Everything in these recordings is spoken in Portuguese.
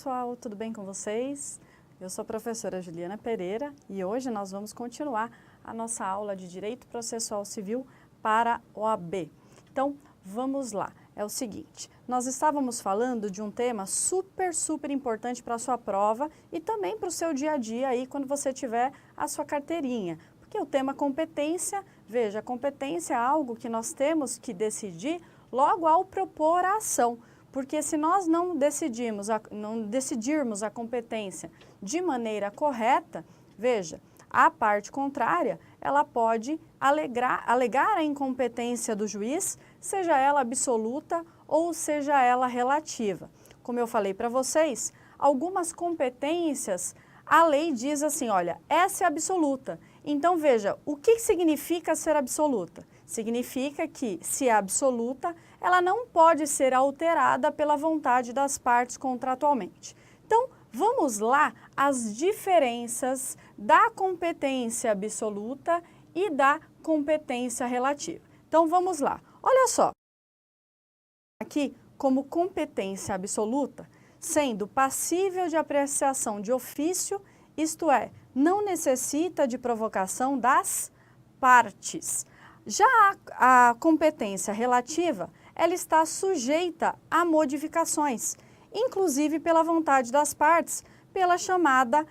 pessoal, tudo bem com vocês? Eu sou a professora Juliana Pereira e hoje nós vamos continuar a nossa aula de Direito Processual Civil para OAB. Então, vamos lá. É o seguinte, nós estávamos falando de um tema super importante para a sua prova e também para o seu dia a dia aí quando você tiver a sua carteirinha. Porque o tema competência, veja, a competência é algo que nós temos que decidir logo ao propor a ação. Porque se nós não decidirmos a competência de maneira correta, veja, a parte contrária, ela pode alegar a incompetência do juiz, seja ela absoluta ou seja ela relativa. Como eu falei para vocês, algumas competências, a lei diz assim, olha, essa é absoluta. Então, veja, o que significa ser absoluta? Significa que, se é absoluta, ela não pode ser alterada pela vontade das partes contratualmente. Então, vamos lá as diferenças da competência absoluta e da competência relativa. Então, vamos lá. Olha só. Aqui, como competência absoluta, sendo passível de apreciação de ofício, isto é, não necessita de provocação das partes. Já a competência relativa, ela está sujeita a modificações, inclusive pela vontade das partes, pela chamada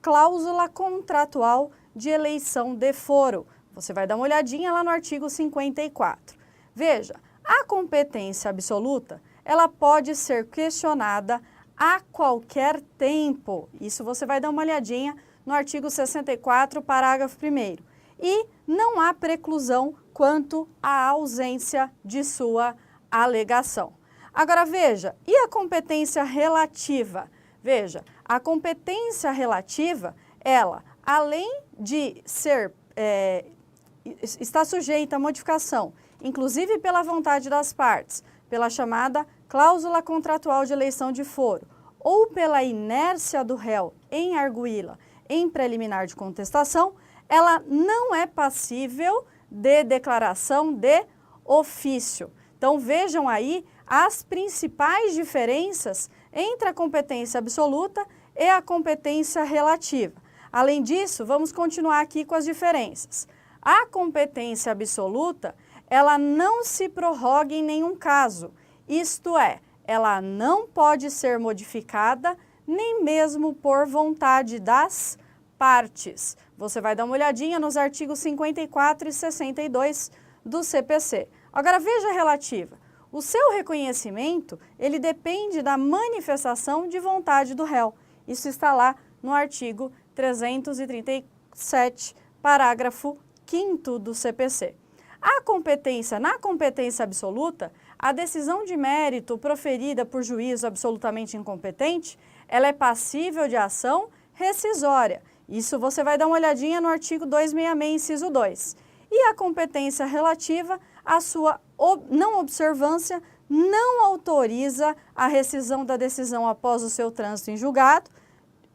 cláusula contratual de eleição de foro. Você vai dar uma olhadinha lá no artigo 54. Veja, a competência absoluta, ela pode ser questionada a qualquer tempo. Isso você vai dar uma olhadinha no artigo 64, parágrafo 1º. E não há preclusão quanto à ausência de sua alegação. Agora veja, e a competência relativa? Veja, a competência relativa, ela, além de está sujeita a modificação, inclusive pela vontade das partes, pela chamada cláusula contratual de eleição de foro, ou pela inércia do réu em arguí-la em preliminar de contestação, ela não é passível de declaração de ofício. Então, vejam aí as principais diferenças entre a competência absoluta e a competência relativa. Além disso, vamos continuar aqui com as diferenças. A competência absoluta, ela não se prorroga em nenhum caso, isto é, ela não pode ser modificada nem mesmo por vontade das partes. Você vai dar uma olhadinha nos artigos 54 e 62 do CPC. Agora veja a relativa. O seu reconhecimento, ele depende da manifestação de vontade do réu. Isso está lá no artigo 337, parágrafo 5º do CPC. Na competência absoluta, a decisão de mérito proferida por juízo absolutamente incompetente, ela é passível de ação rescisória. Isso você vai dar uma olhadinha no artigo 266, inciso 2. E a competência relativa, a sua não observância não autoriza a rescisão da decisão após o seu trânsito em julgado.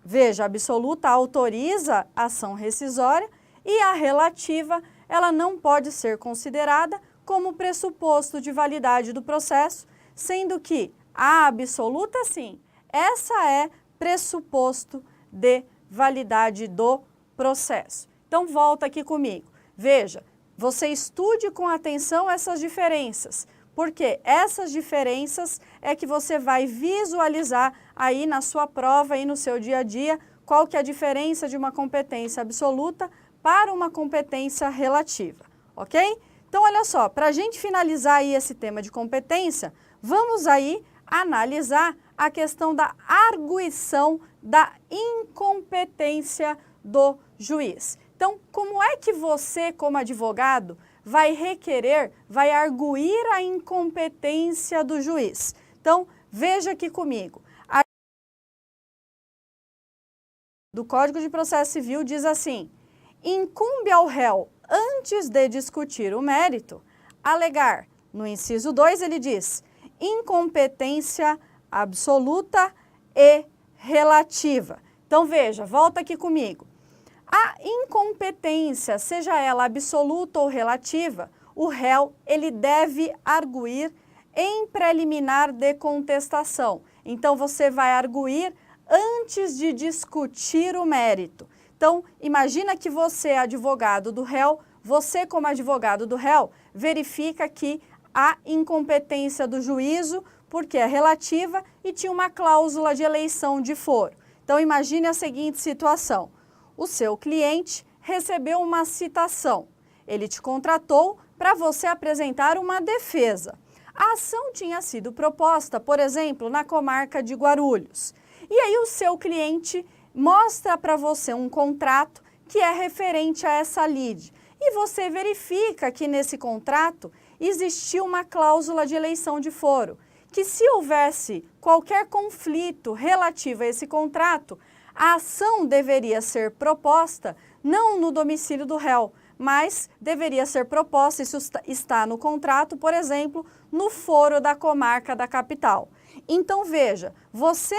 Veja, a absoluta autoriza a ação rescisória e a relativa, ela não pode ser considerada como pressuposto de validade do processo, sendo que a absoluta, sim, essa é pressuposto de validade do processo. Então, volta aqui comigo. Veja, você estude com atenção essas diferenças, porque essas diferenças é que você vai visualizar aí na sua prova e no seu dia a dia qual que é a diferença de uma competência absoluta para uma competência relativa, ok? Então, olha só, para a gente finalizar aí esse tema de competência, vamos aí analisar a questão da arguição da incompetência do juiz. Então, como é que você, como advogado, vai arguir a incompetência do juiz? Então, veja aqui comigo. Do Código de Processo Civil diz assim: incumbe ao réu, antes de discutir o mérito, alegar. No inciso 2 ele diz: incompetência absoluta e relativa. Então veja, volta aqui comigo. A incompetência, seja ela absoluta ou relativa, o réu ele deve arguir em preliminar de contestação. Então, você vai arguir antes de discutir o mérito. Então, imagina que você é advogado do réu, você como advogado do réu verifica que há incompetência do juízo porque é relativa e tinha uma cláusula de eleição de foro. Então, imagine a seguinte situação. O seu cliente recebeu uma citação. Ele te contratou para você apresentar uma defesa. A ação tinha sido proposta, por exemplo, na comarca de Guarulhos. E aí o seu cliente mostra para você um contrato que é referente a essa lide. E você verifica que nesse contrato existiu uma cláusula de eleição de foro, que se houvesse qualquer conflito relativo a esse contrato, a ação deveria ser proposta não no domicílio do réu, mas deveria ser proposta, isso está no contrato, por exemplo, no foro da comarca da capital. Então veja, você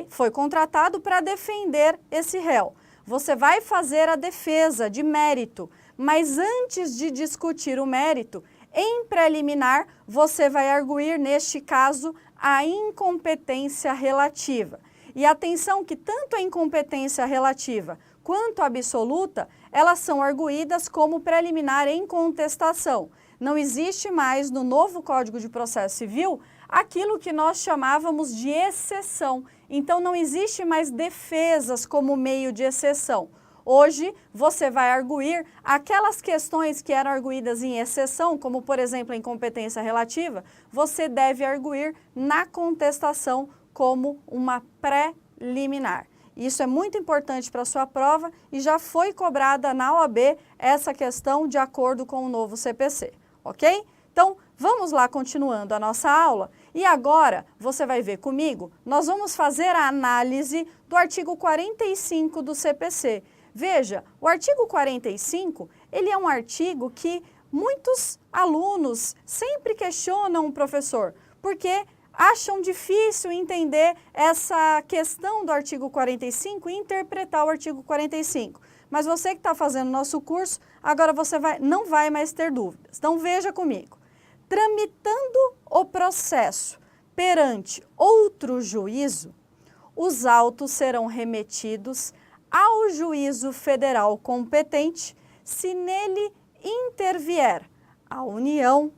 foi contratado para defender esse réu, você vai fazer a defesa de mérito, mas antes de discutir o mérito, em preliminar, você vai arguir, neste caso, a incompetência relativa. E atenção que tanto a incompetência relativa quanto a absoluta, elas são arguídas como preliminar em contestação. Não existe mais no novo Código de Processo Civil aquilo que nós chamávamos de exceção. Então, não existe mais defesas como meio de exceção. Hoje, você vai arguir aquelas questões que eram arguídas em exceção, como, por exemplo, a incompetência relativa, você deve arguir na contestação como uma preliminar. Isso é muito importante para a sua prova e já foi cobrada na OAB essa questão de acordo com o novo CPC, ok? Então, vamos lá continuando a nossa aula e agora você vai ver comigo, nós vamos fazer a análise do artigo 45 do CPC. Veja, o artigo 45, ele é um artigo que muitos alunos sempre questionam o professor, porque acham difícil entender essa questão do artigo 45 e interpretar o artigo 45. Mas você que está fazendo nosso curso, agora você não vai mais ter dúvidas. Então veja comigo. Tramitando o processo perante outro juízo, os autos serão remetidos ao juízo federal competente se nele intervier a União,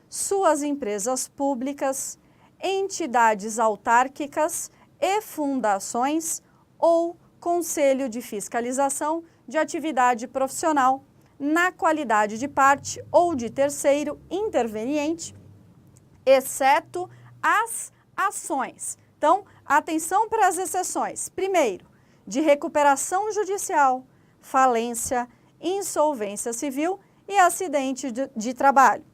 suas empresas públicas, entidades autárquicas e fundações ou Conselho de Fiscalização de Atividade Profissional, na qualidade de parte ou de terceiro interveniente, exceto as ações. Então, atenção para as exceções. Primeiro, de recuperação judicial, falência, insolvência civil e acidente de trabalho.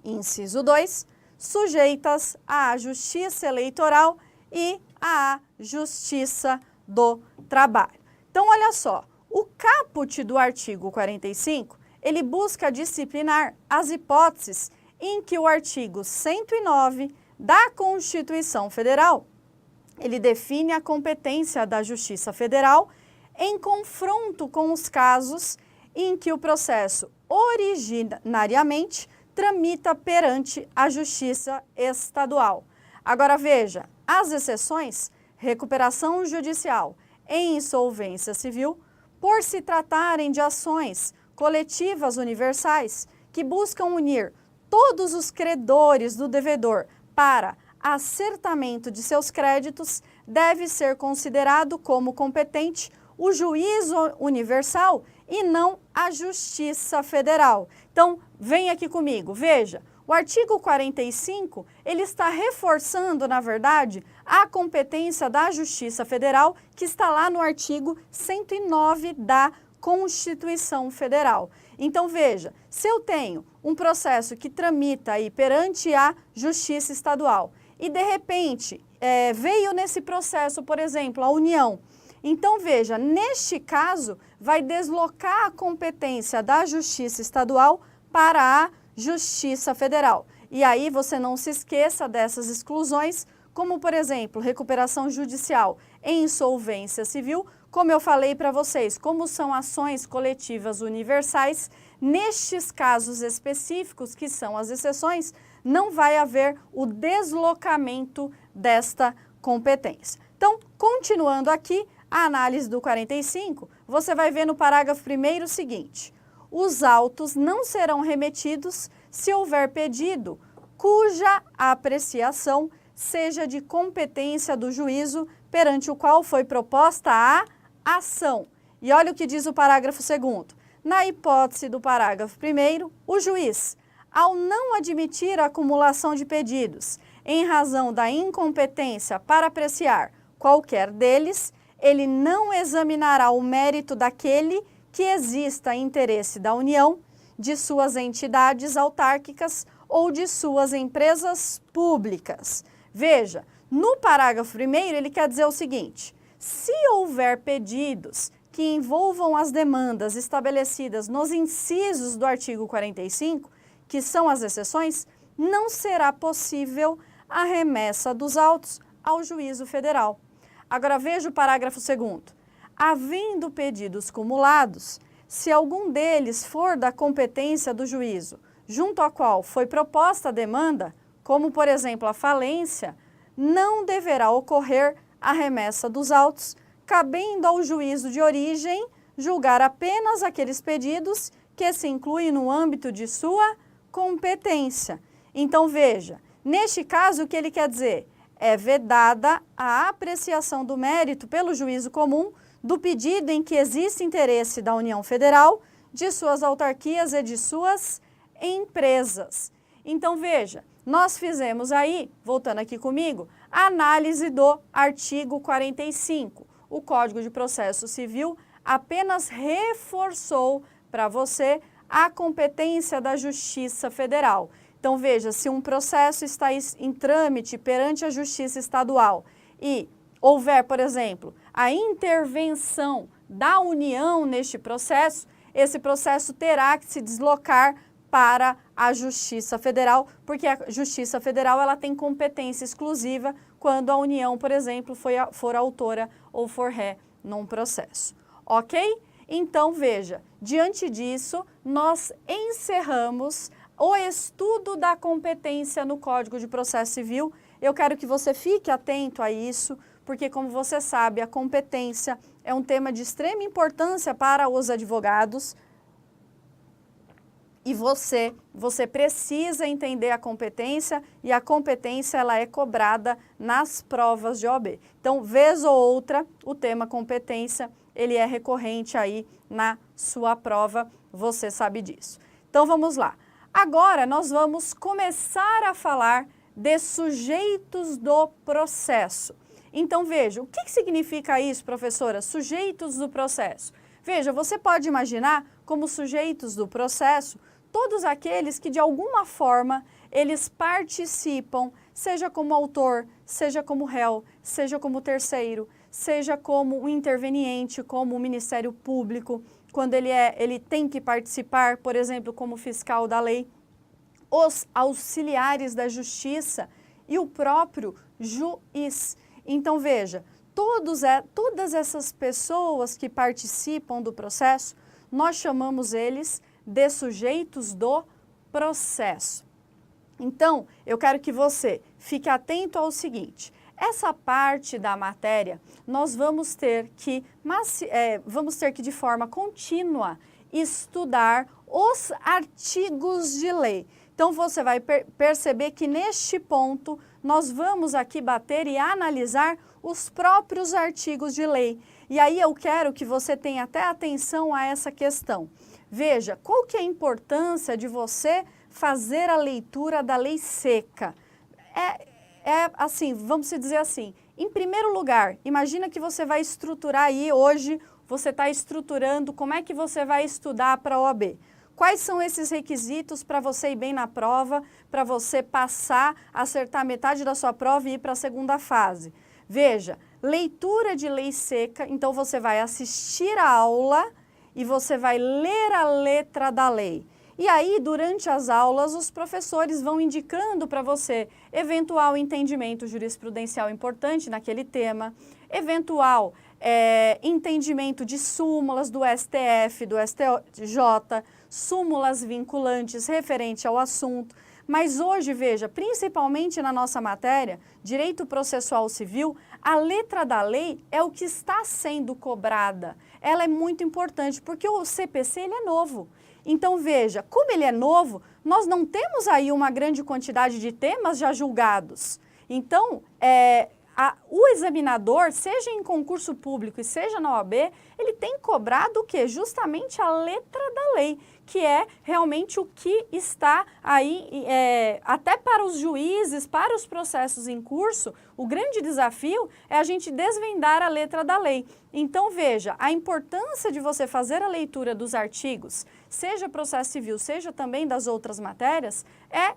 Inciso 2, sujeitas à Justiça Eleitoral e à Justiça do Trabalho. Então, olha só, o caput do artigo 45, ele busca disciplinar as hipóteses em que o artigo 109 da Constituição Federal, ele define a competência da Justiça Federal em confronto com os casos em que o processo originariamente tramita perante a Justiça Estadual. Agora veja, as exceções, recuperação judicial e insolvência civil, por se tratarem de ações coletivas universais que buscam unir todos os credores do devedor para acertamento de seus créditos, deve ser considerado como competente o juízo universal e não a Justiça Federal. Então, vem aqui comigo, veja, o artigo 45, ele está reforçando, na verdade, a competência da Justiça Federal, que está lá no artigo 109 da Constituição Federal. Então, veja, se eu tenho um processo que tramita aí perante a Justiça Estadual e, de repente, veio nesse processo, por exemplo, a União, então, veja, neste caso, vai deslocar a competência da Justiça Estadual para a Justiça Federal. E aí você não se esqueça dessas exclusões, como, por exemplo, recuperação judicial e insolvência civil, como eu falei para vocês, como são ações coletivas universais, nestes casos específicos, que são as exceções, não vai haver o deslocamento desta competência. Então, continuando aqui, a análise do 45, você vai ver no parágrafo 1º o seguinte: os autos não serão remetidos se houver pedido cuja apreciação seja de competência do juízo perante o qual foi proposta a ação. E olha o que diz o parágrafo 2º. Na hipótese do parágrafo 1º, o juiz, ao não admitir a acumulação de pedidos em razão da incompetência para apreciar qualquer deles, ele não examinará o mérito daquele que exista interesse da União, de suas entidades autárquicas ou de suas empresas públicas. Veja, no parágrafo 1º ele quer dizer o seguinte: se houver pedidos que envolvam as demandas estabelecidas nos incisos do artigo 45, que são as exceções, não será possível a remessa dos autos ao juízo federal. Agora veja o parágrafo 2º. Havendo pedidos cumulados, se algum deles for da competência do juízo, junto ao qual foi proposta a demanda, como por exemplo a falência, não deverá ocorrer a remessa dos autos, cabendo ao juízo de origem julgar apenas aqueles pedidos que se incluem no âmbito de sua competência. Então veja, neste caso o que ele quer dizer? É vedada a apreciação do mérito pelo juízo comum do pedido em que existe interesse da União Federal, de suas autarquias e de suas empresas. Então veja, nós fizemos aí, voltando aqui comigo, a análise do artigo 45. O Código de Processo Civil apenas reforçou para você a competência da Justiça Federal. Então veja, se um processo está em trâmite perante a Justiça Estadual e houver, por exemplo, a intervenção da União neste processo, esse processo terá que se deslocar para a Justiça Federal, porque a Justiça Federal ela tem competência exclusiva quando a União, por exemplo, for autora ou for ré num processo. Ok? Então, veja, diante disso, nós encerramos o estudo da competência no Código de Processo Civil. Eu quero que você fique atento a isso, porque, como você sabe, a competência é um tema de extrema importância para os advogados e você precisa entender a competência e a competência ela é cobrada nas provas de OAB. Então, vez ou outra, o tema competência, ele é recorrente aí na sua prova, você sabe disso. Então, vamos lá. Agora, nós vamos começar a falar de sujeitos do processo. Então, veja, o que significa isso, professora? Sujeitos do processo. Veja, você pode imaginar como sujeitos do processo todos aqueles que, de alguma forma, eles participam, seja como autor, seja como réu, seja como terceiro, seja como um interveniente, como o Ministério Público, quando ele tem que participar, por exemplo, como fiscal da lei, os auxiliares da justiça e o próprio juiz. Então, veja, todas essas pessoas que participam do processo, nós chamamos eles de sujeitos do processo. Então, eu quero que você fique atento ao seguinte: essa parte da matéria nós vamos ter que de forma contínua estudar os artigos de lei. Então, você vai perceber que neste ponto nós vamos aqui bater e analisar os próprios artigos de lei. E aí eu quero que você tenha até atenção a essa questão. Veja, qual que é a importância de você fazer a leitura da lei seca? Assim, vamos dizer assim, em primeiro lugar, imagina que você vai estruturar aí hoje, você está estruturando como é que você vai estudar para a OAB. Quais são esses requisitos para você ir bem na prova, para você passar, acertar metade da sua prova e ir para a segunda fase? Veja, leitura de lei seca, então você vai assistir a aula e você vai ler a letra da lei. E aí, durante as aulas, os professores vão indicando para você eventual entendimento jurisprudencial importante naquele tema, eventual entendimento de súmulas do STF, do STJ, súmulas vinculantes referente ao assunto. Mas hoje, veja, principalmente na nossa matéria, Direito Processual Civil, a letra da lei é o que está sendo cobrada. Ela é muito importante, porque o CPC ele é novo. Então, veja, como ele é novo, nós não temos aí uma grande quantidade de temas já julgados. Então, o examinador, seja em concurso público e seja na OAB, ele tem cobrado o quê? Justamente a letra da lei, que é realmente o que está aí, até para os juízes, para os processos em curso, o grande desafio é a gente desvendar a letra da lei. Então, veja, a importância de você fazer a leitura dos artigos, seja processo civil, seja também das outras matérias, é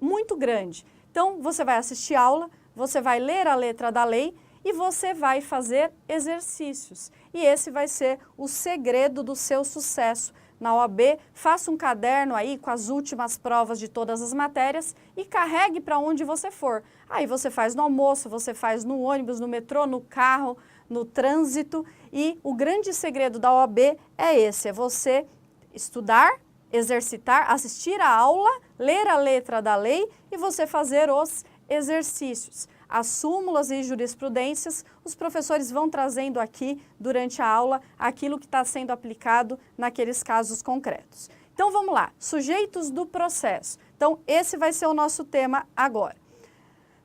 muito grande. Então, você vai assistir aula, você vai ler a letra da lei e você vai fazer exercícios. E esse vai ser o segredo do seu sucesso na OAB. Faça um caderno aí com as últimas provas de todas as matérias e carregue para onde você for. Aí você faz no almoço, você faz no ônibus, no metrô, no carro, no trânsito. E o grande segredo da OAB é esse, é você estudar, exercitar, assistir a aula, ler a letra da lei e você fazer os exercícios. As súmulas e jurisprudências, os professores vão trazendo aqui, durante a aula, aquilo que está sendo aplicado naqueles casos concretos. Então, vamos lá. Sujeitos do processo. Então, esse vai ser o nosso tema agora.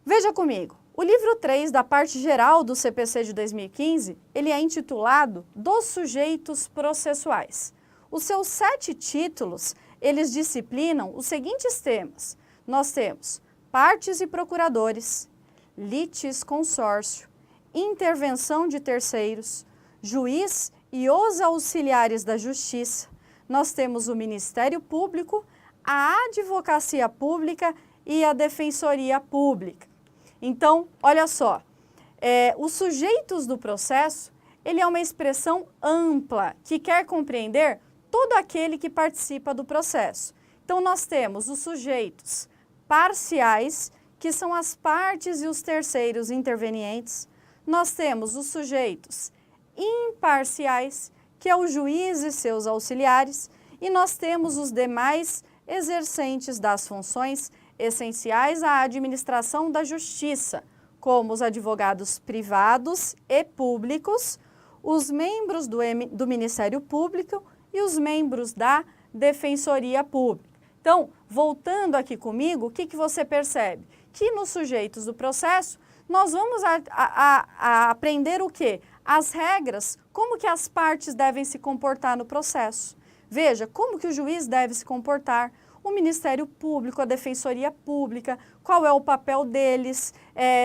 Veja comigo. O livro 3 da parte geral do CPC de 2015, ele é intitulado Dos Sujeitos Processuais. Os seus 7 títulos, eles disciplinam os seguintes temas. Nós temos partes e procuradores, litisconsórcio, intervenção de terceiros, juiz e os auxiliares da justiça. Nós temos o Ministério Público, a Advocacia Pública e a Defensoria Pública. Então, olha só, os sujeitos do processo, ele é uma expressão ampla que quer compreender todo aquele que participa do processo. Então, nós temos os sujeitos parciais, que são as partes e os terceiros intervenientes. Nós temos os sujeitos imparciais, que é o juiz e seus auxiliares, e nós temos os demais exercentes das funções essenciais à administração da justiça, como os advogados privados e públicos, os membros do Ministério Público e os membros da Defensoria Pública. Então, voltando aqui comigo, o que você percebe? Que nos sujeitos do processo, nós vamos aprender o quê? As regras, como que as partes devem se comportar no processo. Veja, como que o juiz deve se comportar, o Ministério Público, a Defensoria Pública, qual é o papel deles,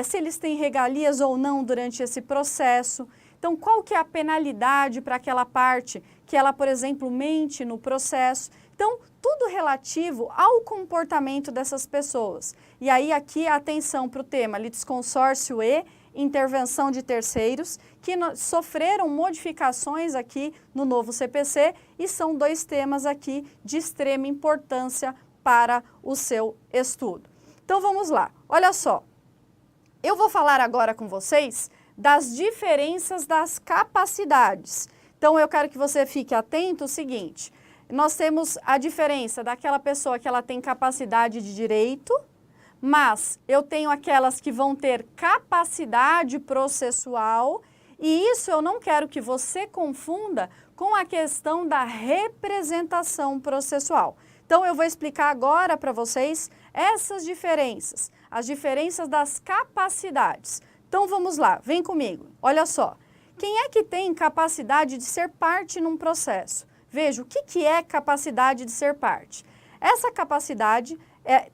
se eles têm regalias ou não durante esse processo. Então, qual que é a penalidade para aquela parte que ela, por exemplo, mente no processo. Então, tudo relativo ao comportamento dessas pessoas. E aí, aqui, atenção para o tema litisconsórcio e intervenção de terceiros, que sofreram modificações aqui no novo CPC e são 2 temas aqui de extrema importância para o seu estudo. Então, vamos lá. Olha só, eu vou falar agora com vocês das diferenças das capacidades. Então, eu quero que você fique atento ao seguinte, nós temos a diferença daquela pessoa que ela tem capacidade de direito, mas eu tenho aquelas que vão ter capacidade processual e isso eu não quero que você confunda com a questão da representação processual. Então, eu vou explicar agora para vocês essas diferenças, as diferenças das capacidades. Então, vamos lá, vem comigo. Olha só, quem é que tem capacidade de ser parte num processo? Veja, o que é capacidade de ser parte? Essa capacidade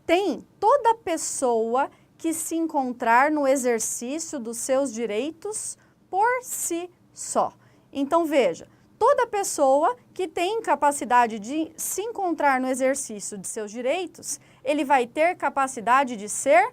tem toda pessoa que se encontrar no exercício dos seus direitos por si só. Então, veja, toda pessoa que tem capacidade de se encontrar no exercício de seus direitos, ele vai ter capacidade de ser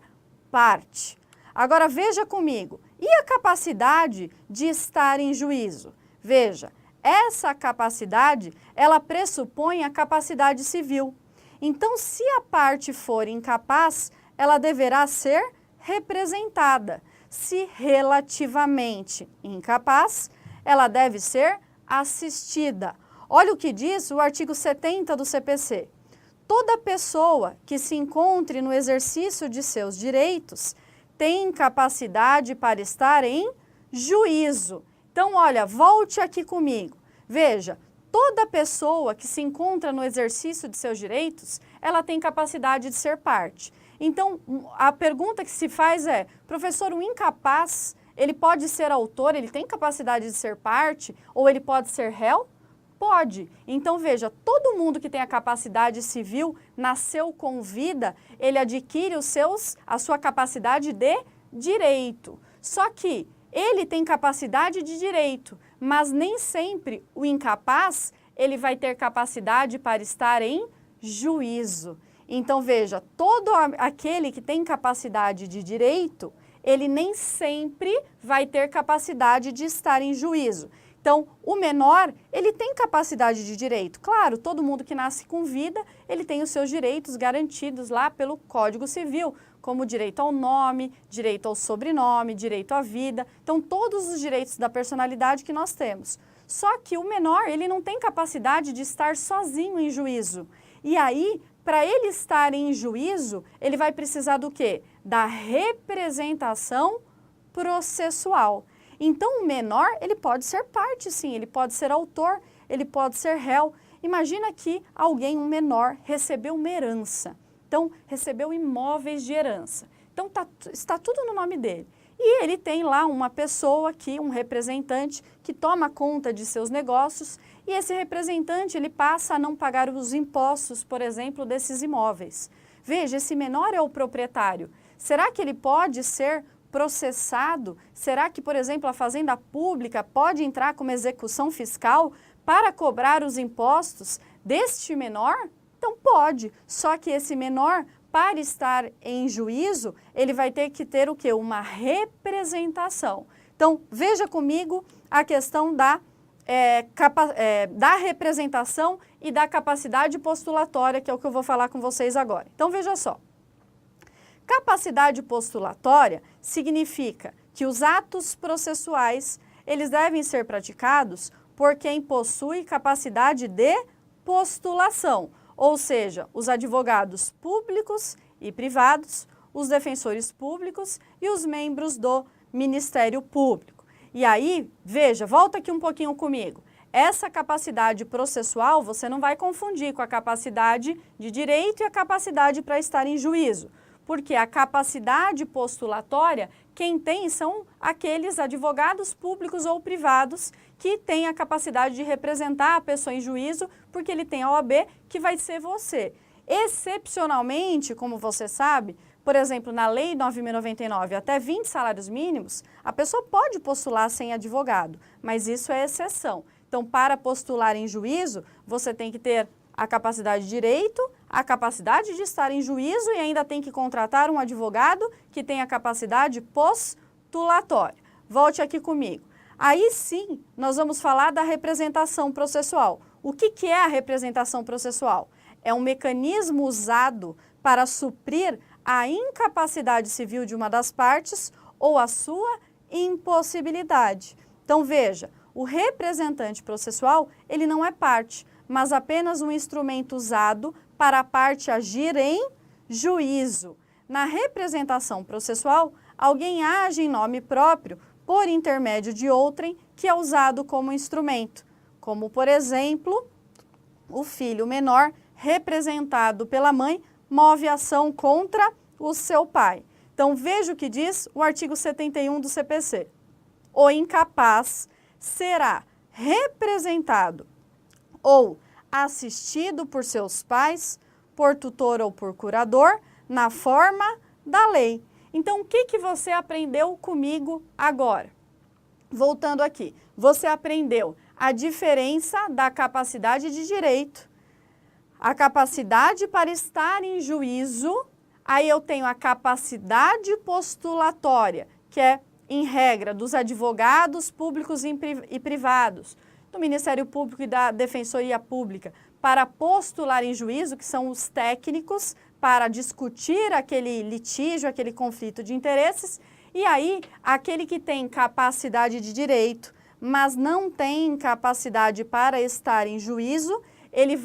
parte. Agora, veja comigo, e a capacidade de estar em juízo? Veja, essa capacidade, ela pressupõe a capacidade civil. Então, se a parte for incapaz, ela deverá ser representada. Se relativamente incapaz, ela deve ser assistida. Olha o que diz o artigo 70 do CPC. toda pessoa que se encontre no exercício de seus direitos tem capacidade para estar em juízo. Então, olha, volte aqui comigo. Veja, toda pessoa que se encontra no exercício de seus direitos, ela tem capacidade de ser parte. Então, a pergunta que se faz é, professor, o incapaz, ele pode ser autor, ele tem capacidade de ser parte, ou ele pode ser réu? Pode. Então, veja, todo mundo que tem a capacidade civil, nasceu com vida, ele adquire a sua capacidade de direito. Só que ele tem capacidade de direito, mas nem sempre o incapaz, ele vai ter capacidade para estar em juízo. Então, veja, todo aquele que tem capacidade de direito, ele nem sempre vai ter capacidade de estar em juízo. Então, o menor, ele tem capacidade de direito. Claro, todo mundo que nasce com vida, ele tem os seus direitos garantidos lá pelo Código Civil, como direito ao nome, direito ao sobrenome, direito à vida. Então, todos os direitos da personalidade que nós temos. Só que o menor, ele não tem capacidade de estar sozinho em juízo. E aí, para ele estar em juízo, ele vai precisar do quê? Da representação processual. Então, o menor, ele pode ser parte, sim, ele pode ser autor, ele pode ser réu. Imagina que alguém, um menor, recebeu uma herança. Então, recebeu imóveis de herança. Então, está tudo no nome dele. E ele tem lá uma pessoa aqui, um representante, que toma conta de seus negócios, e esse representante, ele passa a não pagar os impostos, por exemplo, desses imóveis. Veja, esse menor é o proprietário. Será que ele pode ser processado? Será que, por exemplo, a Fazenda Pública pode entrar como execução fiscal para cobrar os impostos deste menor? Então pode, só que esse menor, para estar em juízo, ele vai ter que ter o quê? Uma representação. Então, veja comigo a questão da representação e da capacidade postulatória, que é o que eu vou falar com vocês agora. Então, veja só. Capacidade postulatória significa que os atos processuais, eles devem ser praticados por quem possui capacidade de postulação, ou seja, os advogados públicos e privados, os defensores públicos e os membros do Ministério Público. E aí, veja, volta aqui um pouquinho comigo. Essa capacidade processual você não vai confundir com a capacidade de direito e a capacidade para estar em juízo. Porque a capacidade postulatória, quem tem são aqueles advogados públicos ou privados que têm a capacidade de representar a pessoa em juízo, porque ele tem a OAB, que vai ser você. Excepcionalmente, como você sabe, por exemplo, na Lei 9.099, até 20 salários mínimos, a pessoa pode postular sem advogado, mas isso é exceção. Então, para postular em juízo, você tem que ter a capacidade de direito, a capacidade de estar em juízo e ainda tem que contratar um advogado que tenha capacidade postulatória. Volte aqui comigo. Aí sim, nós vamos falar da representação processual. O que é a representação processual? É um mecanismo usado para suprir a incapacidade civil de uma das partes ou a sua impossibilidade. Então veja, o representante processual, ele não é parte, mas apenas um instrumento usado para a parte agir em juízo. Na representação processual, alguém age em nome próprio por intermédio de outrem que é usado como instrumento, como, por exemplo, o filho menor, representado pela mãe, move ação contra o seu pai. Então, veja o que diz o artigo 71 do CPC. O incapaz será representado ou assistido por seus pais, por tutor ou por curador, na forma da lei. Então, o que você aprendeu comigo agora? Voltando aqui, você aprendeu a diferença da capacidade de direito, a capacidade para estar em juízo, aí eu tenho a capacidade postulatória, que é, em regra, dos advogados públicos e privados, do Ministério Público e da Defensoria Pública, para postular em juízo, que são os técnicos, para discutir aquele litígio, aquele conflito de interesses, e aí aquele que tem capacidade de direito, mas não tem capacidade para estar em juízo, ele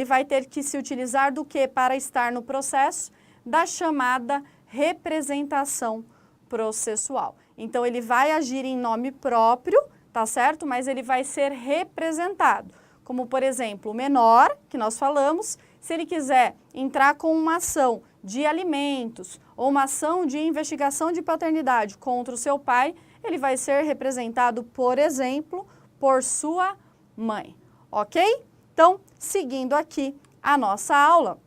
vai ter que se utilizar do que para estar no processo? Da chamada representação processual. Então, ele vai agir em nome próprio, tá certo? Mas ele vai ser representado. Como, por exemplo, o menor, que nós falamos, se ele quiser entrar com uma ação de alimentos ou uma ação de investigação de paternidade contra o seu pai, ele vai ser representado, por exemplo, por sua mãe, ok? Então, seguindo aqui a nossa aula,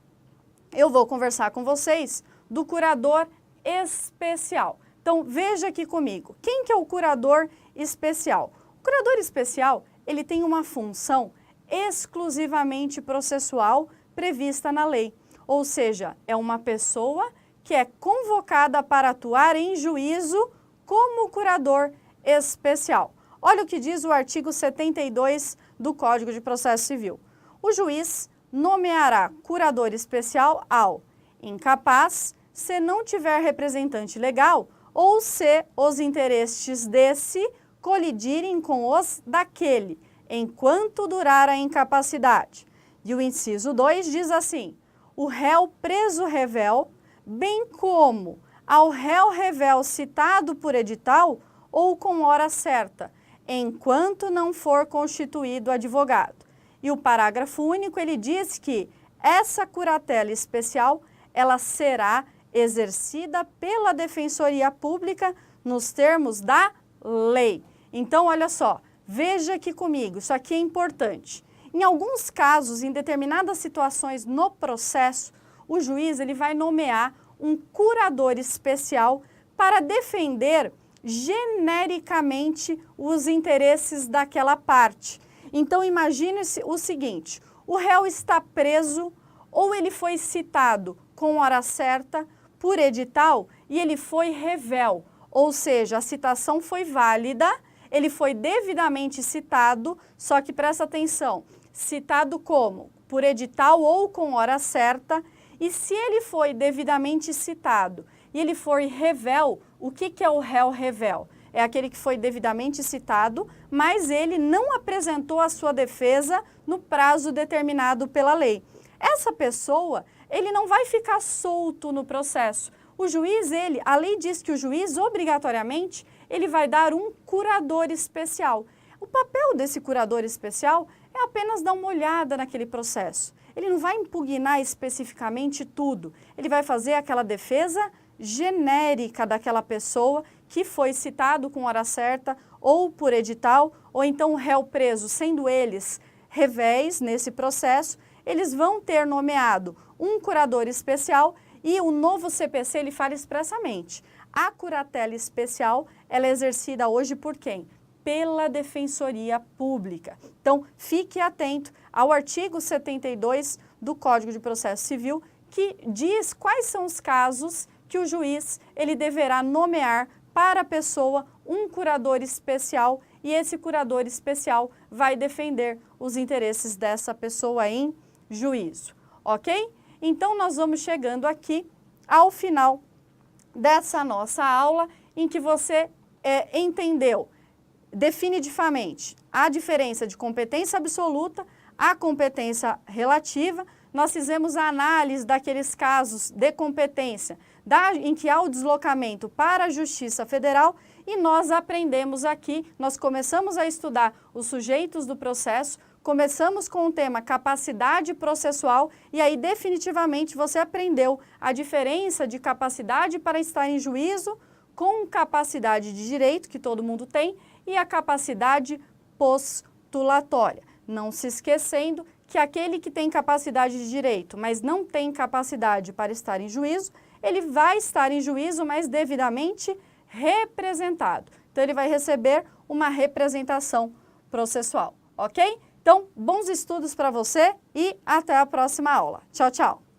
eu vou conversar com vocês do curador especial. Então, veja aqui comigo, quem que é o curador especial? O curador especial, ele tem uma função exclusivamente processual prevista na lei, ou seja, é uma pessoa que é convocada para atuar em juízo como curador especial. Olha o que diz o artigo 72 do Código de Processo Civil. O juiz nomeará curador especial ao incapaz, se não tiver representante legal ou se os interesses desse colidirem com os daquele, enquanto durar a incapacidade. E o inciso 2 diz assim: o réu preso revel, bem como ao réu revel citado por edital ou com hora certa, enquanto não for constituído advogado. E o parágrafo único, ele diz que essa curatela especial, ela será exercida pela Defensoria Pública nos termos da lei. Então, olha só, veja aqui comigo, isso aqui é importante. Em alguns casos, em determinadas situações no processo, o juiz ele vai nomear um curador especial para defender genericamente os interesses daquela parte. Então, imagine o seguinte, o réu está preso ou ele foi citado com hora certa por edital e ele foi revel, ou seja, a citação foi válida, ele foi devidamente citado, só que presta atenção, citado como? Por edital ou com hora certa, e se ele foi devidamente citado e ele foi revel, o que é o réu revel? É aquele que foi devidamente citado, mas ele não apresentou a sua defesa no prazo determinado pela lei. Essa pessoa, ele não vai ficar solto no processo. O juiz, a lei diz que o juiz, obrigatoriamente, ele vai dar um curador especial. O papel desse curador especial é apenas dar uma olhada naquele processo. Ele não vai impugnar especificamente tudo. Ele vai fazer aquela defesa genérica daquela pessoa que foi citado com hora certa ou por edital, ou então o réu preso, sendo eles revéis nesse processo, eles vão ter nomeado um curador especial e o novo CPC ele fala expressamente. A curatela especial, ela é exercida hoje por quem? Pela Defensoria Pública. Então, fique atento ao artigo 72 do Código de Processo Civil, que diz quais são os casos que o juiz ele deverá nomear para a pessoa um curador especial e esse curador especial vai defender os interesses dessa pessoa em juízo, ok? Então, nós vamos chegando aqui ao final dessa nossa aula em que você entendeu definitivamente a diferença de competência absoluta à competência relativa. Nós fizemos a análise daqueles casos de competência em que há o deslocamento para a Justiça Federal e nós aprendemos aqui, nós começamos a estudar os sujeitos do processo, começamos com o tema capacidade processual e aí definitivamente você aprendeu a diferença de capacidade para estar em juízo com capacidade de direito, que todo mundo tem, e a capacidade postulatória. Não se esquecendo que aquele que tem capacidade de direito, mas não tem capacidade para estar em juízo, ele vai estar em juízo, mas devidamente representado. Então, ele vai receber uma representação processual, ok? Então, bons estudos para você e até a próxima aula. Tchau, tchau!